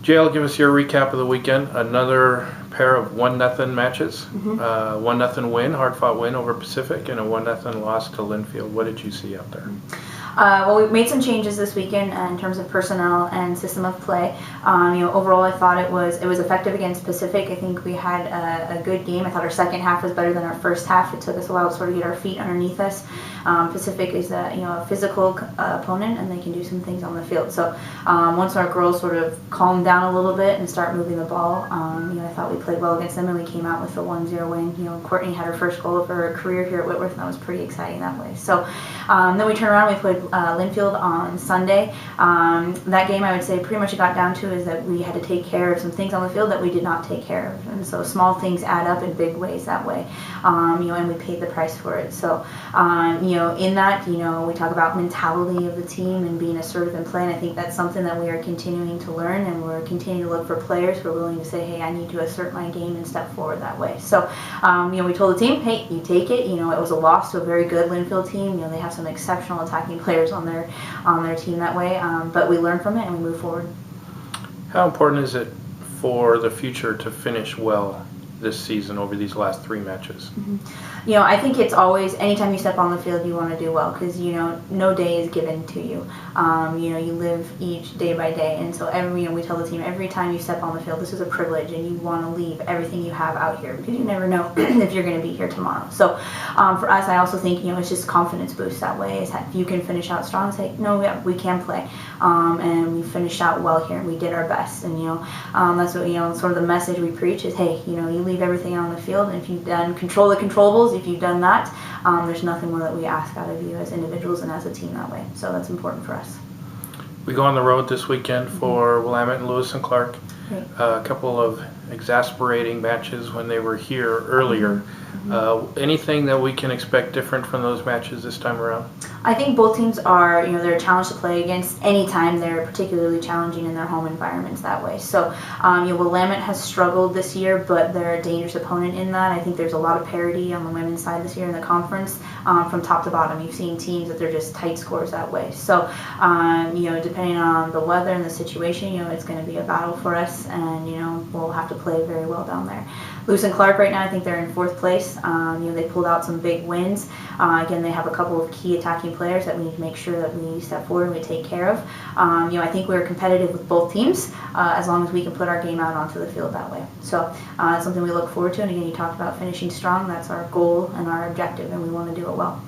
Jael, give us your recap of the weekend. Another pair of 1-0 matches. 1-0 win, hard-fought win over Pacific, and a 1-0 loss to Linfield. What did you see out there? Well, we made some changes this weekend in terms of personnel and system of play. Overall, I thought it was effective against Pacific. I think we had a good game. I thought our second half was better than our first half. It took us a while to sort of get our feet underneath us. Pacific is a physical opponent, and they can do some things on the field. So once our girls sort of calmed down a little bit and start moving the ball, I thought we played well against them, and we came out with a 1-0 win. Courtney had her first goal of her career here at Whitworth, and that was pretty exciting that way. So then we turned around. We played Linfield on Sunday. That game, I would say, pretty much it got down to is that we had to take care of some things on the field that we did not take care of, and so small things add up in big ways that way. And we paid the price for it. So in that, we talk about mentality of the team and being assertive in play, and I think that's something that we are continuing to learn, and we're continuing to look for players who are willing to say, hey, I need to assert my game and step forward that way. So we told the team, hey, you take it. It was a loss to a very good Linfield team. They have some exceptional attacking players on their team that way, but we learn from it and we move forward. How important is it for the future to finish well this season over these last 3 matches? I think it's always, anytime you step on the field, you want to do well, because no day is given to you. You live each day by day, and so we tell the team every time you step on the field, this is a privilege, and you want to leave everything you have out here, because you never know if you're going to be here tomorrow. So for us, I also think it's just confidence boost that way. Is if you can finish out strong, say no, yeah, we can play, and we finished out well here, and we did our best, and that's what sort of the message we preach is, hey, you leave everything out on the field, and if you've done control the controllables, if you've done that, there's nothing more that we ask out of you as individuals and as a team that way. So that's important for us. We go on the road this weekend for Willamette and Lewis and Clark. Right. A couple of exasperating matches when they were here earlier. Anything that we can expect different from those matches this time around? I think both teams are, they're a challenge to play against anytime they're particularly challenging in their home environments that way. So, Willamette has struggled this year, but they're a dangerous opponent in that. I think there's a lot of parity on the women's side this year in the conference from top to bottom. You've seen teams that they're just tight scores that way. So, depending on the weather and the situation, it's going to be a battle for us, and, we'll have to play very well down there. Lewis and Clark right now, I think they're in 4th place. They pulled out some big wins. Again, they have a couple of key attacking players that we need to make sure that we step forward and we take care of. I think we're competitive with both teams as long as we can put our game out onto the field that way. So it's something we look forward to. And again, you talked about finishing strong. That's our goal and our objective, and we want to do it well.